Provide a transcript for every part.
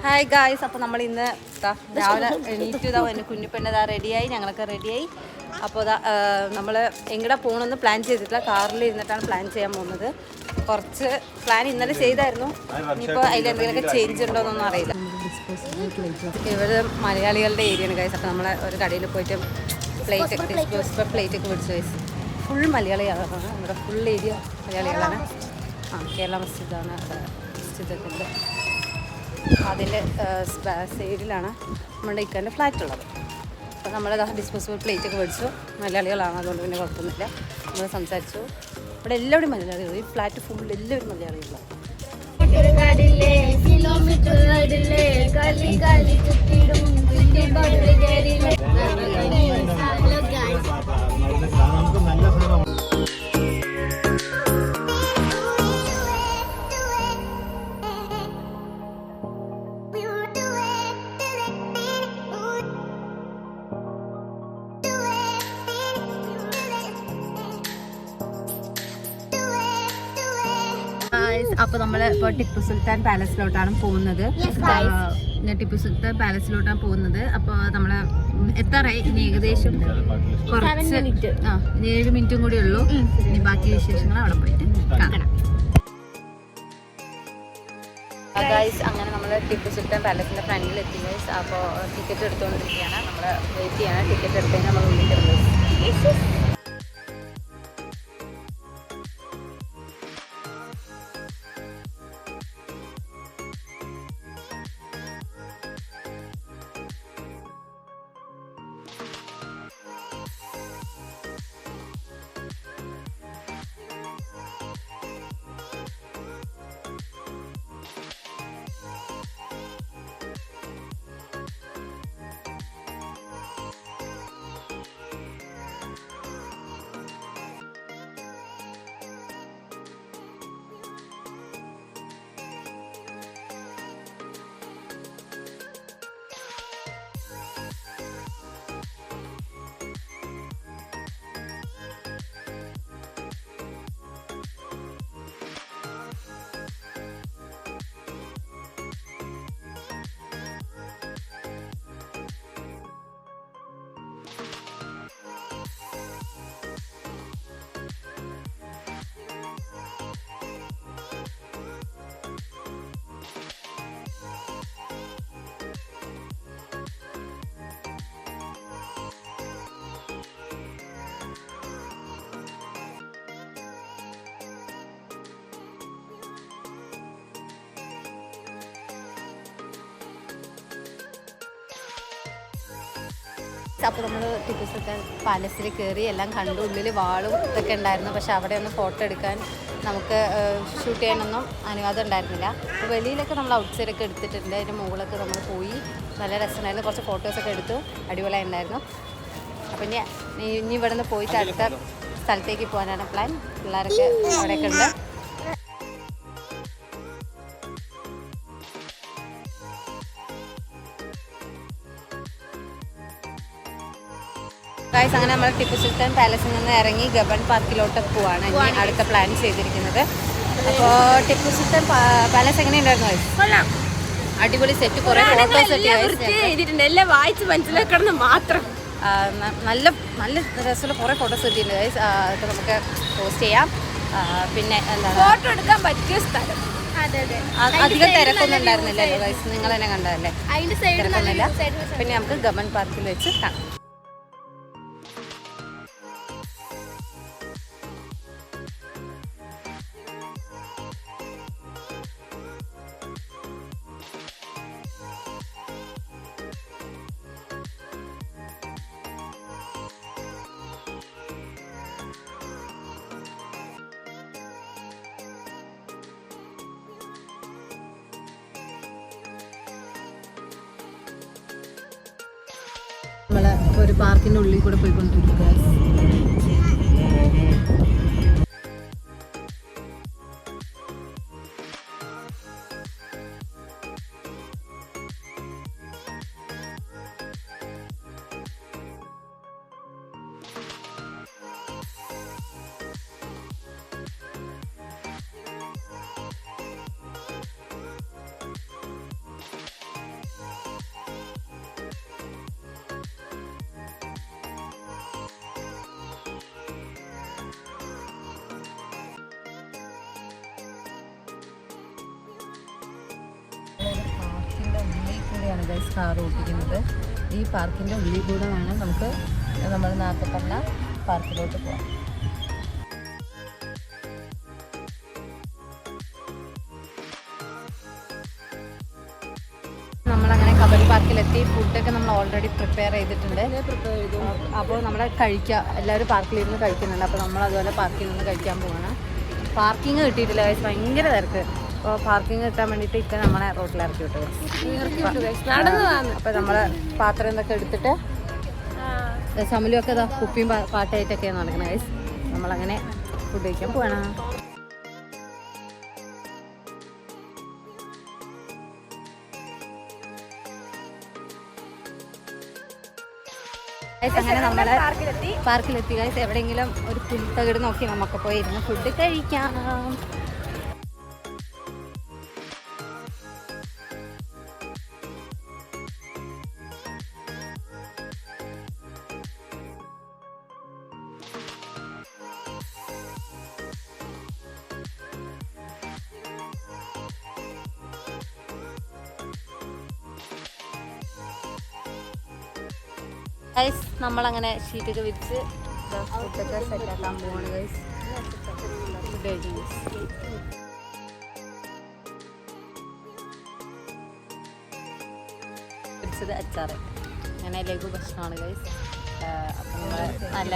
Hi guys, അപ്പോൾ നമ്മൾ ഇന്ന് രാവിലെ എണീറ്റ് എൻ്റെ കുഞ്ഞിപ്പെണ്ണ റെഡിയായി, ഞങ്ങളൊക്കെ റെഡിയായി. അപ്പോൾ നമ്മൾ എങ്ങടെ പോകണമെന്ന് പ്ലാൻ ചെയ്തിട്ടില്ല, കാറിൽ ഇരുന്നിട്ടാണ് പ്ലാൻ ചെയ്യാൻ പോകുന്നത്. കുറച്ച് പ്ലാൻ ഇന്നലെ ചെയ്തായിരുന്നു, ഇനിയിപ്പോൾ അതിലെന്തെങ്കിലുമൊക്കെ ചേഞ്ച് ഉണ്ടോയെന്നൊന്നും അറിയില്ല. ഇവിടെ മലയാളികളുടെ ഏരിയയാണ് ഗൈസ്. അപ്പോൾ നമ്മൾ ഒരു കടയിൽ പോയിട്ട് ഡിസ്പോസിബിൾ പ്ലേറ്റൊക്കെ മേടിച്ചു ഗൈസ്. ഫുൾ മലയാളികളാണ് ഇവിടെ, ഫുൾ ഏരിയ മലയാളികളാണ്. കേരള മസ്ജിദാണ് മസ്ജിദൊക്കെ ഉണ്ട്. അതിൻ്റെ സൈഡിലാണ് നമ്മുടെ ഇക്കാൻ്റെ ഫ്ലാറ്റ് ഉള്ളത്. അപ്പോൾ നമ്മൾ ഡിസ്പോസിബിൾ പ്ലേറ്റൊക്കെ മേടിച്ചു. മലയാളികളാണ്, അതുകൊണ്ട് പിന്നെ കുഴപ്പമൊന്നുമില്ല. നമ്മൾ സംസാരിച്ചു. ഇവിടെ എല്ലാവരും മലയാളികൾ, ഈ ഫ്ലാറ്റ് ഫുൾ എല്ലാവരും മലയാളികളാണ്. അപ്പോൾ നമ്മൾ ഇപ്പോൾ ടിപ്പു സുൽത്താൻ പാലസിലോട്ടാണ് പോകുന്നത്. ടിപ്പു സുൽത്താൻ പാലസിലോട്ടാണ് പോകുന്നത്. അപ്പോൾ നമ്മൾ എത്താറായി, ഇനി ഏകദേശം കുറച്ച് 7 മിനിറ്റും കൂടി ഉള്ളൂ. ഇനി ബാക്കി വിശേഷങ്ങൾ അവിടെ പോയിട്ട് കാണാം. ഗൈസ്, അങ്ങനെ നമ്മൾ ടിപ്പു സുൽത്താൻ പാലസിൻ്റെ ഫ്രണ്ടിൽ എത്തി ഗൈസ്. അപ്പോൾ ടിക്കറ്റ് എടുത്തുകൊണ്ടിരിക്കുകയാണ്, നമ്മൾ വെയിറ്റ് ചെയ്യണം. ടിക്കറ്റ് എടുത്തതിന് നമ്മൾ ഉള്ളിൽ കയറും. അപ്പോൾ നമ്മൾ ടിപ്പു സുൽത്താൻ പാലസിൽ കയറി എല്ലാം കണ്ടു. ഉള്ളിൽ വാളും ഇതൊക്കെ ഉണ്ടായിരുന്നു, പക്ഷെ അവിടെ ഒന്ന് ഫോട്ടോ എടുക്കാൻ നമുക്ക് ഷൂട്ട് ചെയ്യാനൊന്നും അനുവാദം ഉണ്ടായിരുന്നില്ല. അപ്പോൾ വെളിയിലൊക്കെ നമ്മൾ ഔട്ട് സൈഡൊക്കെ എടുത്തിട്ടുണ്ട്. അതിൻ്റെ മുകളിലൊക്കെ നമ്മൾ പോയി, നല്ല രസമുണ്ടായിരുന്നു. കുറച്ച് ഫോട്ടോസൊക്കെ എടുത്തു, അടിപൊളിയായി ഉണ്ടായിരുന്നു. അപ്പോൾ ഇനി ഇവിടെ നിന്ന് പോയിട്ട് അടുത്ത സ്ഥലത്തേക്ക് പോകാനാണ് പ്ലാൻ. പിള്ളേരൊക്കെ അവിടെയൊക്കെ ഉണ്ട്. ഗൈസ്, അങ്ങനെ നമ്മൾ ടിപ്പു സുൽത്താൻ പാലസിൽ നിന്ന് ഇറങ്ങി ഗബൺ പാർക്കിലോട്ട് പോവാണ് ഇനി അടുത്ത പ്ലാൻ ചെയ്തിരിക്കുന്നത്. അപ്പോൾ ടിപ്പു സുൽത്താൻ പാലസ് എങ്ങനെയുണ്ടായിരുന്നു ഗൈസ്? അടിപൊളി സെറ്റ്, കുറേ ഫോട്ടോസ് ചെയ്തിട്ടുണ്ട്. എല്ലാം വായിച്ച് മനസ്സിലാക്കണം മാത്രം. നല്ല നല്ല രസമുള്ള കുറേ ഫോട്ടോസ് കിട്ടിയിട്ടുണ്ട് ഗൈസ്. അതൊക്കെ നമുക്ക് പോസ്റ്റ് ചെയ്യാം. പിന്നെ എന്താണ്, ഫോട്ടോ എടുക്കാൻ പറ്റിയ സ്ഥലം. അധികം തിരക്കൊന്നും ഉണ്ടായിരുന്നില്ലല്ലോ ഗൈസ്, നിങ്ങൾ തന്നെ കണ്ടതല്ലേ, തിരക്കൊന്നുമില്ല. പിന്നെ നമുക്ക് ഗബൺ പാർക്കിൽ വെച്ച് കാണാം. നമ്മൾ ഒരു പാർക്കിൻ്റെ ഉള്ളിൽ കൂടെ പോയിക്കൊണ്ടിരിക്കുക. ആണ് ഗൈസ് കാർ ഓടിക്കുന്നത്. ഈ പാർക്കിൻ്റെ ഉള്ളിൽ കൂടെ വേണം നമുക്ക് നമ്മൾ നേരത്തെ പറഞ്ഞ പാർക്കിലോട്ട് പോകാം. നമ്മളങ്ങനെ കബഡി പാർക്കിലെത്തി. ഫുഡൊക്കെ നമ്മൾ ഓൾറെഡി പ്രിപ്പയർ ചെയ്തിട്ടുണ്ട്. അപ്പോൾ നമ്മൾ കഴിക്കുക, എല്ലാവരും പാർക്കിലിരുന്ന് കഴിക്കുന്നുണ്ട്. അപ്പോൾ നമ്മൾ അതുപോലെ പാർക്കിൽ നിന്ന് കഴിക്കാൻ പോകണം. പാർക്കിങ് കിട്ടിയിട്ടില്ല ഗൈസ്, ഭയങ്കര തിരക്ക്. അപ്പോൾ പാർക്കിങ് കിട്ടാൻ വേണ്ടിയിട്ട് ഇപ്പം നമ്മളെ റോട്ടിൽ ഇറക്കി വിട്ടു. അപ്പോൾ നമ്മൾ പാത്രം എന്തൊക്കെ എടുത്തിട്ട് സമലുമൊക്കെ ഇതാ കുപ്പിയും പാട്ടായിട്ടൊക്കെയാണ് നടക്കുന്നത് ഗൈസ്. നമ്മളങ്ങനെ ഫുഡ് കഴിക്കാൻ പോകണം. അങ്ങനെ നമ്മള് പാർക്കിലെത്തി ഗൈസ്. എവിടെയെങ്കിലും ഒരു പുൽത്തകിട് നോക്കി നമുക്ക് പോയി ഇരുന്ന് ഫുഡ് കഴിക്കാം. ഗൈസ് നമ്മളങ്ങനെ ഷീറ്റൊക്കെ വിരിച്ച് ഫുഡൊക്കെ സെറ്റാക്കാൻ പോവാണ് ഗൈസ്. ഫുഡ് കഴിക്കും വിരിച്ചത് അച്ചാറ്. അങ്ങനെ ലഘു ഭക്ഷണമാണ് ഗൈസ്. അപ്പം നമ്മൾ നല്ല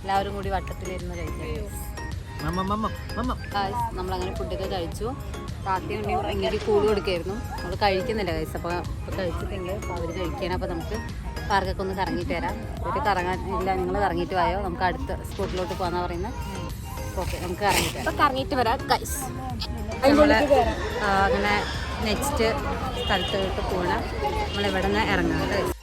എല്ലാവരും കൂടി വട്ടത്തിലിരുന്ന് കഴിക്കാം. നമ്മളങ്ങനെ ഫുഡൊക്കെ കഴിച്ചു. താത്തി ഉണ്ടെങ്കിൽ ഇങ്ങനെ കൂട് കൊടുക്കായിരുന്നു. നമ്മൾ കഴിക്കുന്നില്ല ഗൈസ്. അപ്പോൾ കഴിച്ചിട്ടെങ്കിൽ അപ്പോൾ അവർ കഴിക്കണം. അപ്പോൾ നമുക്ക് പാർക്കൊക്കെ ഒന്ന് കറങ്ങിയിട്ട് വരാം. ഒരു കറങ്ങാൻ ഇല്ല, നിങ്ങൾ കറങ്ങിയിട്ട് പോയോ, നമുക്ക് അടുത്ത സ്പോട്ടിലോട്ട് പോകാന്നാ പറയുന്നത്. ഓക്കെ, നമുക്ക് കറങ്ങിയിട്ട് വരാം ഗൈസ്. നമ്മൾ അങ്ങനെ നെക്സ്റ്റ് സ്ഥലത്തോട്ട് പോകണം. നമ്മളിവിടെ നിന്ന് ഇറങ്ങാം ഗൈസ്.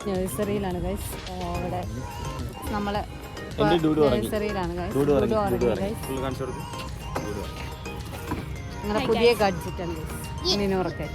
നഴ്സറിയിലാണ് ഗൈസ്. അവിടെ നമ്മളെ നഴ്സറിയിലാണ് ഗൈസ്. അങ്ങനെ പുതിയ ഗഡ്ജറ്റാണ് ഗൈസ്. മിനൂറൊക്കെ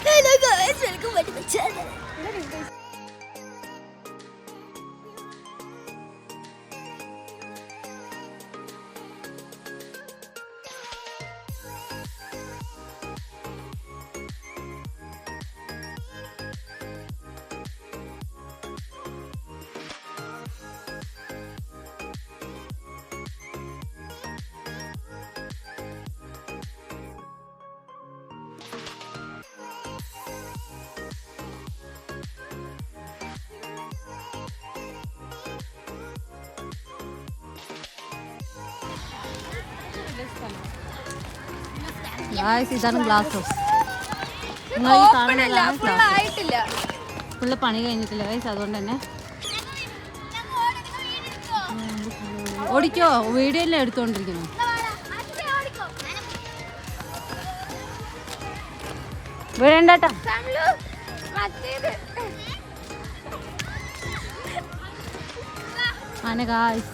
Hello guys, welcome back to the channel. ഇതാണ് ഗ്ലാസ് ഹൗസ്. നിങ്ങൾ ഈ കാണുന്നതാണ് ഫുള്ള് പണി കഴിഞ്ഞിട്ടില്ല ഗൈസ്. അതുകൊണ്ട് തന്നെ ഓടിക്കോ, വീഡിയോ എല്ലാം എടുത്തോണ്ടിരിക്കുന്നു. വീഴണ്ടേട്ടാ. അങ്ങനെ ഗൈസ്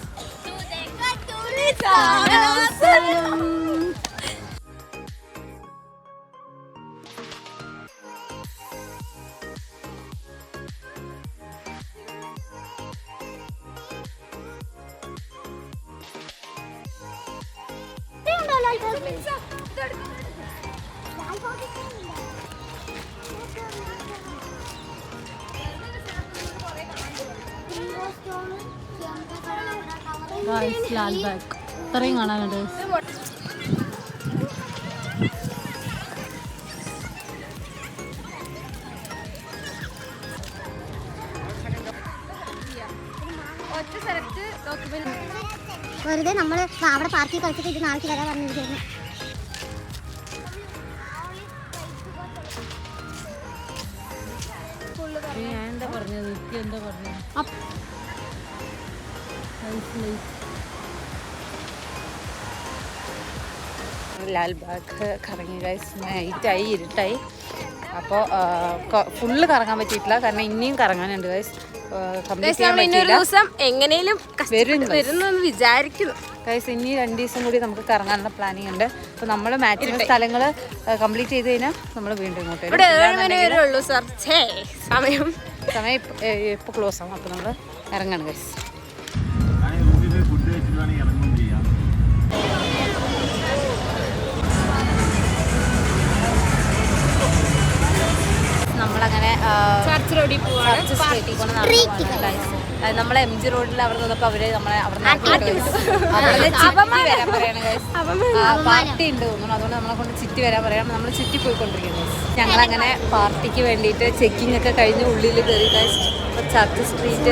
ലാൽബാഗ് ഇത്രയും കാണാനുണ്ട്. വെറുതെ നമ്മള് അവിടെ പാർക്കിൽ കളിച്ചിട്ട് ഇത് നാളേക്ക് വരാൻ പറഞ്ഞിരിക്കുന്നു. ഞാൻ എന്താ പറഞ്ഞത്? എന്താ പറഞ്ഞത്? ലാൽബാഗ് കറങ്ങി ഗൈസ്. നൈറ്റായി, ഇരുട്ടായി. അപ്പോൾ ഫുള്ള് കറങ്ങാൻ പറ്റിയിട്ടില്ല, കാരണം ഇനിയും കറങ്ങാനുണ്ട് ഗൈസ്. ദിവസം എങ്ങനെയും വരുന്നെന്ന് വിചാരിക്കുന്നു ഗൈസ്. ഇനി 2 ദിവസം കൂടി നമുക്ക് കറങ്ങാനുള്ള പ്ലാനിങ് ഉണ്ട്. അപ്പോൾ നമ്മൾ മാക്സിമം സ്ഥലങ്ങൾ കംപ്ലീറ്റ് ചെയ്ത് കഴിഞ്ഞാൽ നമ്മൾ വീണ്ടും ഇങ്ങോട്ട് വരും. 7 മണി വരെ ഉള്ളൂ സർ. സമയം ഇപ്പോൾ ക്ലോസ് ആവും. അപ്പോൾ നമ്മൾ ഇറങ്ങണം ഗൈസ്. നമ്മളങ്ങനെ ചർച്ച് റോഡിൽ പോവാണ്. നമ്മൾ MG റോഡിൽ അവിടെ നിന്നപ്പോൾ അവര് നമ്മളെ അവിടെ പാർട്ടി ഉണ്ട് തോന്നുന്നു. അതുകൊണ്ട് നമ്മളെ കൊണ്ട് ചുറ്റി വരാൻ പറയാം. നമ്മൾ ചുറ്റി പോയിക്കൊണ്ടിരിക്കുന്നത്. ഞങ്ങളങ്ങനെ പാർട്ടിക്ക് വേണ്ടിയിട്ട് ചെക്കിംഗ് ഒക്കെ കഴിഞ്ഞ് ഉള്ളിൽ കയറി ഗൈസ്. ചർച്ച് സ്ട്രീറ്റ്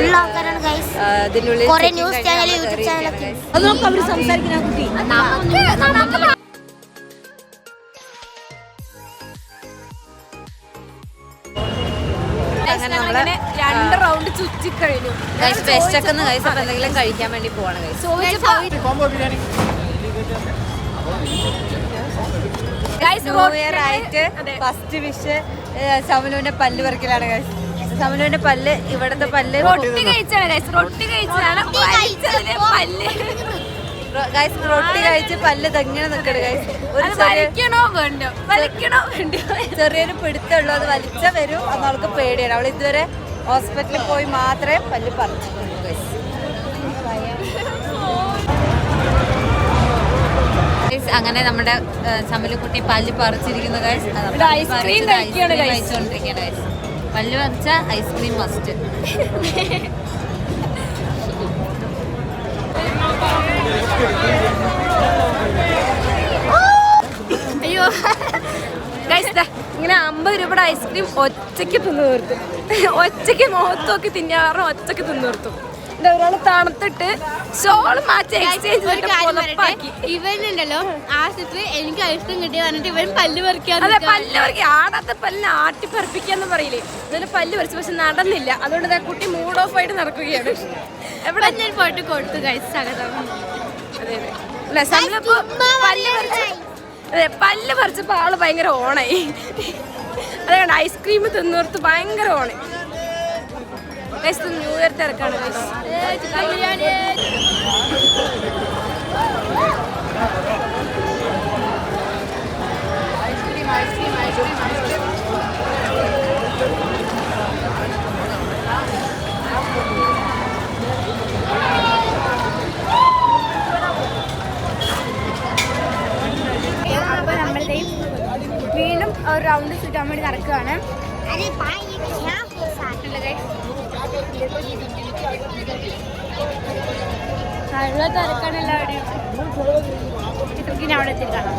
ഇതിൻ്റെ ഉള്ളിൽ അത് നമുക്ക് അവർ സംസാരിക്കുന്ന കുട്ടി. അങ്ങനെ 2 റൗണ്ട് ചുറ്റി കഴിഞ്ഞു. വിശക്കുന്ന ഗൈസ്. അപ്പോൾ എന്തെങ്കിലും കഴിക്കാൻ വേണ്ടി പോവാണ് ഗൈസ്. ന്യൂ ഇയർ ആയിട്ട് ഫസ്റ്റ് വിഷ് ശമനുവിന്റെ പല്ല് പറിക്കലാണ് ഗൈസ്. ശമനുവിന്റെ പല്ല്, ഇവിടത്തെ പല്ല് റൊട്ടി കഴിച്ചാണ് ഗൈസ്. റൊട്ടി കഴിച്ചാണ് പല്ല് ഗൈസ്. റൊട്ടി കഴിച്ച് പല്ല് തെങ്ങനെ നിൽക്കണ് ഗൈസ്. ഒരു ചെറിയൊരു പിടുത്തമുള്ളൂ. അത് വലിച്ച വരും. അന്ന് അവൾക്ക് പേടിയാണ്. അവൾ ഇതുവരെ ഹോസ്പിറ്റലിൽ പോയി മാത്രമേ പല്ല് പറിച്ചിട്ടുള്ളൂ ഗൈസ്. അങ്ങനെ നമ്മുടെ ശമലുക്കുട്ടി പല്ല് പറിച്ചിരിക്കുന്നു ഗൈസ്. ഐസ്ക്രീം കഴിച്ചുകൊണ്ടിരിക്കുകയാണ് ഗൈസ്. പല്ല് പറിച്ച ഐസ്ക്രീം മസ്റ്റ്. അയ്യോ ഗൈസ്, ഇങ്ങനെ 50 രൂപയുടെ ഐസ്ക്രീം ഒറ്റയ്ക്ക് തിന്നു തീർത്തു. ഒറ്റയ്ക്ക് മുഖത്ത് നോക്കി തിന്നാറും ഒറ്റയ്ക്ക് തിന്നു തീർത്തു. ഒരാള് തണുത്തിട്ട് ഷോള് മാറ്റി എക്സ്ചേഞ്ച് ഇവനുണ്ടല്ലോ ആശുപത്രി എനിക്ക് ഐസ്ക്രീം കിട്ടിയ പറഞ്ഞിട്ട് ഇവൻ പല്ല് പറിക്കാൻ. അതെ, പല്ല് പറിക്കുക. ആടാത്ത പല്ലിനെ ആട്ടി പറിപ്പിക്കാന്ന് പറയില്ലേ. അതിന് പല്ല് പറിച്ചു, പക്ഷെ നടന്നില്ല. അതുകൊണ്ട് കുട്ടി മൂഡ് ഓഫ് ആയിട്ട് നടക്കുകയാണ്. എവിടെ ഞാൻ പോയിട്ട് കൊടുത്തു കഴിച്ചു. അതെ അതെ. പല്ല് പറിച്ചപ്പോ ആള് ഭയങ്കര ഓണായി. അതുകൊണ്ട് ഐസ്ക്രീം തിന്നോർത്ത് ഭയങ്കര ഓണായി. ന്യൂ ഇയർ തിരക്കാണ്. വീണ്ടും ഒരു റൗണ്ട് ചുറ്റാൻ വേണ്ടി നടക്കുകയാണ്. നല്ല തിരക്കാണ് എല്ലാവരുടെയും. അവിടെ എത്തിക്കാണോ?